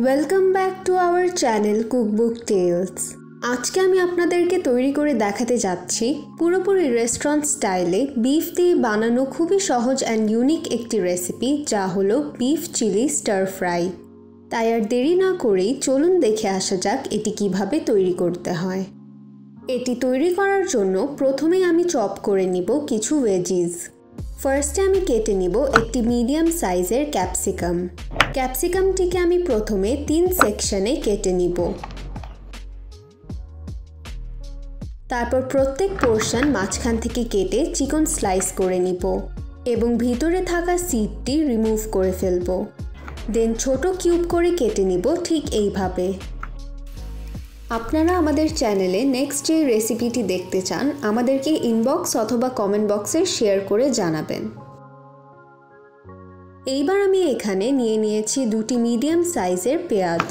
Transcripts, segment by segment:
Welcome back to our channel Cookbook Tales. আজকে আমি আপনাদেরকে তৈরি করে দেখাতে যাচ্ছি পুরোপুরি রেস্টুরেন্ট স্টাইলে বিফ দিয়ে বানানো খুবই সহজ অ্যান্ড ইউনিক একটি রেসিপি, যা হলো বিফ চিলি স্টার ফ্রাই। তাই আর দেরি না করেই চলুন দেখে আসা যাক এটি কিভাবে তৈরি করতে হয়। এটি তৈরি করার জন্য প্রথমেই আমি চপ করে নিব কিছু ভেজিস। ফার্স্টে আমি কেটে নিব একটি মিডিয়াম সাইজের ক্যাপসিকাম। ক্যাপসিকামটিকে আমি প্রথমে 3 সেকশনে কেটে নিব। তারপর প্রত্যেক পোর্শন মাঝখান থেকে কেটে চিকন স্লাইস করে নিব এবং ভিতরে থাকা সিডটি রিমুভ করে ফেলব। দেন ছোট কিউব করে কেটে নিব ঠিক এইভাবে। আপনারা আমাদের চ্যানেলে নেক্সট যে রেসিপিটি দেখতে চান আমাদেরকে ইনবক্স অথবা কমেন্ট বক্সে শেয়ার করে জানাবেন। এইবার আমি এখানে নিয়েছি 2টি মিডিয়াম সাইজের পেঁয়াজ।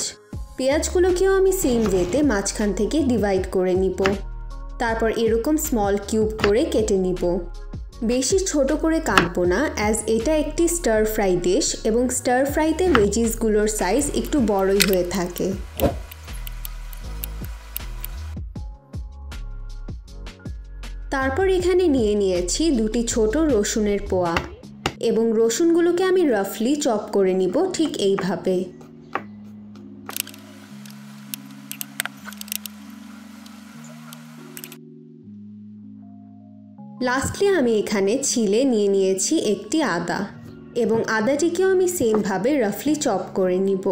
পেঁয়াজগুলোকেও আমি সেম ওয়েতে মাঝখান থেকে ডিভাইড করে নিব। তারপর এরকম স্মল কিউব করে কেটে নিব। বেশি ছোট করে কাটবো না, অ্যাজ এটা একটি স্টার ফ্রাই ডিশ এবং স্টার ফ্রাইতে ভেজিসগুলোর সাইজ একটু বড়ই হয়ে থাকে। তারপর এখানে নিয়েছি 2টি ছোট রসুনের পোয়া এবং রসুনগুলোকে আমি রাফলি চপ করে নিব ঠিক এইভাবে। লাস্টলি আমি এখানে ছিলে নিয়েছি একটি আদা এবং আদাটিকেও আমি সেম ভাবে রাফলি চপ করে নিব।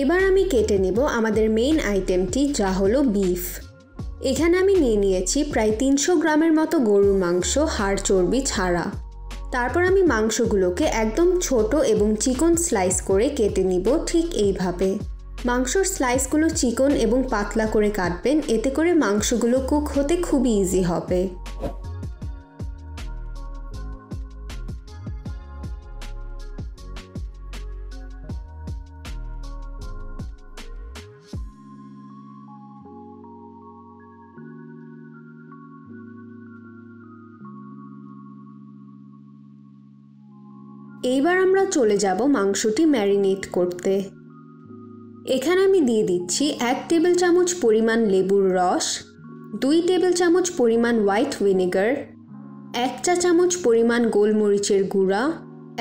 এবার আমি কেটে নেব আমাদের মেইন আইটেমটি, যা হলো বিফ। এখানে আমি নিয়েছি প্রায় 300 গ্রামের মতো গরুর মাংস, হাড় চর্বি ছাড়া। তারপর আমি মাংসগুলোকে একদম ছোট এবং চিকন স্লাইস করে কেটে নিব ঠিক এইভাবে। মাংসর স্লাইসগুলো চিকন এবং পাতলা করে কাটবেন, এতে করে মাংসগুলো কুক হতে খুবই ইজি হবে। এইবার আমরা চলে যাব মাংসটি ম্যারিনেট করতে। এখানে আমি দিয়ে দিচ্ছি 1 টেবিল চামচ পরিমাণ লেবুর রস, 2 টেবিল চামচ পরিমাণ হোয়াইট ভিনেগার, 1 চা চামচ পরিমাণ গোলমরিচের গুঁড়া,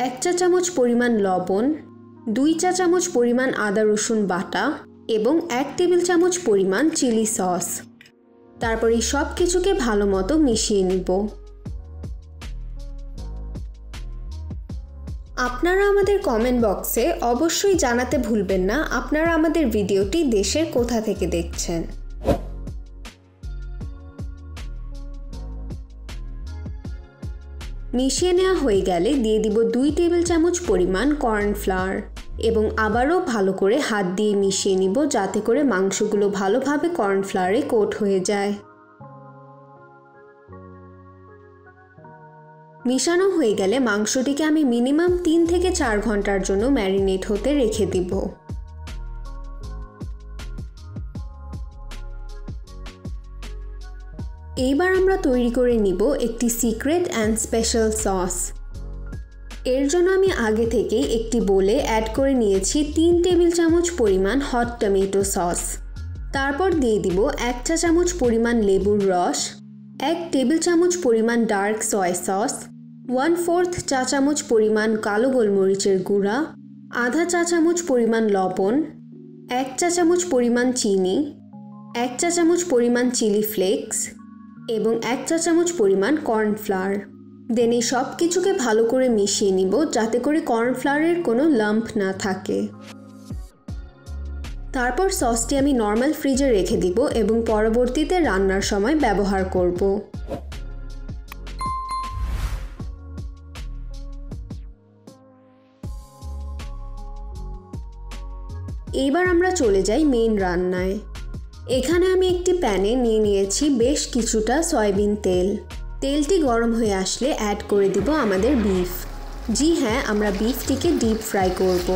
1 চা চামচ পরিমাণ লবণ, 2 চা চামচ পরিমাণ আদা রসুন বাটা এবং 1 টেবিল চামচ পরিমাণ চিলি সস। তারপর এই সব কিছুকে ভালো মতো মিশিয়ে নিব। আপনারা আমাদের কমেন্ট বক্সে অবশ্যই জানাতে ভুলবেন না আপনারা আমাদের ভিডিওটি দেশের কোথা থেকে দেখছেন। মিশিয়ে নেওয়া হয়ে গেলে দিয়ে দিব 2 টেবিল চামচ পরিমাণ কর্নফ্লাওয়ার এবং আবারও ভালো করে হাত দিয়ে মিশিয়ে নিব, যাতে করে মাংসগুলো ভালোভাবে কর্নফ্লাওয়ারে কোট হয়ে যায়। মিশানো হয়ে গেলে মাংসটিকে আমি মিনিমাম 3 থেকে 4 ঘন্টার জন্য ম্যারিনেট হতে রেখে দিব। এইবার আমরা তৈরি করে নিব একটি সিক্রেট অ্যান্ড স্পেশাল সস। এর জন্য আমি আগে থেকেই একটি বোলে অ্যাড করে নিয়েছি 3 টেবিল চামচ পরিমাণ হট টমেটো সস। তারপর দিয়ে দিব 1 চা চামচ পরিমাণ লেবুর রস, 1 টেবিল চামচ পরিমাণ ডার্ক সয় সস, 1/4 চা চামচ পরিমাণ কালো গোলমরিচের গুঁড়া, আধা চা চামচ পরিমাণ লবণ, 1 চা চামচ পরিমাণ চিনি, 1 চা চামচ পরিমাণ চিলি ফ্লেক্স এবং 1 চা চামচ পরিমাণ কর্নফ্লাওয়ার। দেন এই সব কিছুকে ভালো করে মিশিয়ে নিব, যাতে করে কর্নফ্লাওয়ারের কোনো লাম্প না থাকে। তারপর সসটি আমি নর্মাল ফ্রিজে রেখে দিব এবং পরবর্তীতে রান্নার সময় ব্যবহার করব। এইবার আমরা চলে যাই মেইন রান্নায়। এখানে আমি একটি প্যানে নিয়েছি বেশ কিছুটা সয়াবিন তেল। তেলটি গরম হয়ে আসলে অ্যাড করে দিব আমাদের বিফ। জি হ্যাঁ, আমরা বিফটিকে ডিপ ফ্রাই করব।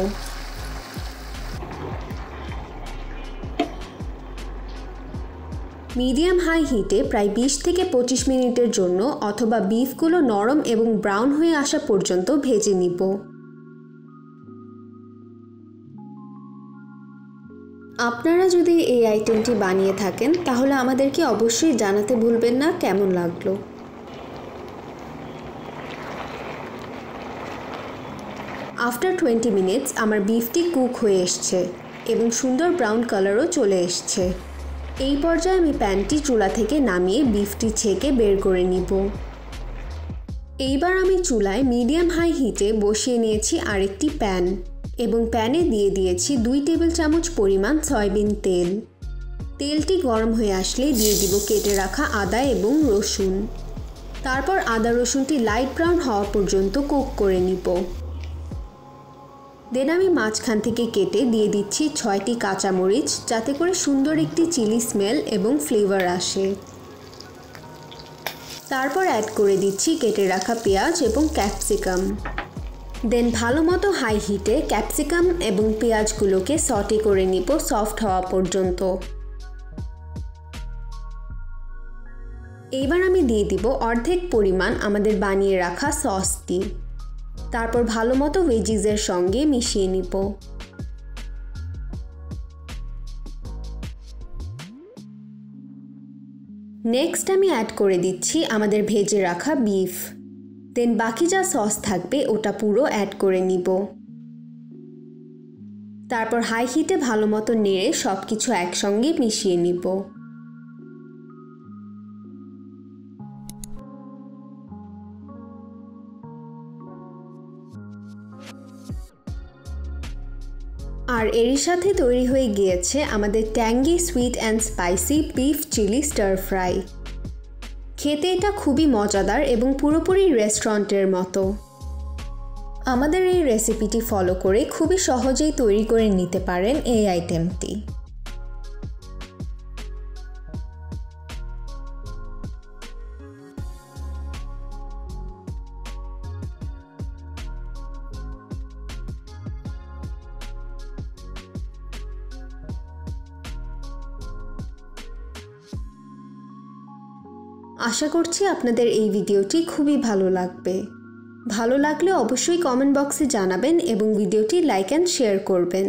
মিডিয়াম হাই হিটে প্রায় 20 থেকে 25 মিনিটের জন্য অথবা বিফগুলো নরম এবং ব্রাউন হয়ে আসা পর্যন্ত ভেজে নিব। আপনারা যদি এই আইটেমটি বানিয়ে থাকেন তাহলে আমাদেরকে অবশ্যই জানাতে ভুলবেন না কেমন লাগলো। আফটার 20 মিনিটস আমার বিফটি কুক হয়ে এসছে এবং সুন্দর ব্রাউন কালারও চলে এসছে। এই পর্যায়ে আমি প্যানটি চুলা থেকে নামিয়ে বিফটি ছেঁকে বের করে নিব। এইবার আমি চুলায় মিডিয়াম হাই হিটে বসিয়ে নিয়েছি আরেকটি প্যান এবং প্যানে দিয়ে দিয়েছি 2 টেবিল চামচ পরিমাণ সয়াবিন তেল। তেলটি গরম হয়ে আসলে দিয়ে দিব কেটে রাখা আদা এবং রসুন। তারপর আদা রসুনটি লাইট ব্রাউন হওয়া পর্যন্ত কুক করে নিব। দেন আমি মাঝখান থেকে কেটে দিয়ে দিচ্ছি 6টি কাঁচামরিচ, যাতে করে সুন্দর একটি চিলি স্মেল এবং ফ্লেভার আসে। তারপর অ্যাড করে দিচ্ছি কেটে রাখা পেঁয়াজ এবং ক্যাপসিকাম। দেন ভালো মতো হাই হিটে ক্যাপসিকাম এবং পেঁয়াজগুলোকে সটে করে নিব সফট হওয়া পর্যন্ত। এইবার আমি দিয়ে দিব অর্ধেক পরিমাণ আমাদের বানিয়ে রাখা সসটি। তারপর ভালো মতো ভেজিসের সঙ্গে মিশিয়ে নিব। নেক্সট আমি অ্যাড করে দিচ্ছি আমাদের ভেজে রাখা বিফ। দেন বাকি যা সস থাকবে ওটা পুরো অ্যাড করে নিব। তারপর হাই হিটে ভালো মতো নেড়ে সব কিছু একসঙ্গে মিশিয়ে নিব। আর এর সাথে তৈরি হয়ে গিয়েছে আমাদের tangy sweet and spicy beef chilli stir fry. খেতে এটা খুবই মজাদার এবং পুরোপুরি রেস্টুরেন্টের মতো। আমাদের এই রেসিপিটি ফলো করে খুবই সহজেই তৈরি করে নিতে পারেন এই আইটেমটি। আশা করছি আপনাদের এই ভিডিওটি খুবই ভালো লাগবে। ভালো লাগলে অবশ্যই কমেন্ট বক্সে জানাবেন এবং ভিডিওটি লাইক অ্যান্ড শেয়ার করবেন।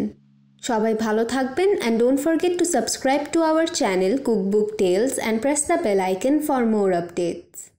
সবাই ভালো থাকবেন and don't forget to subscribe to our channel Cookbook Tales and press the bell icon for more updates.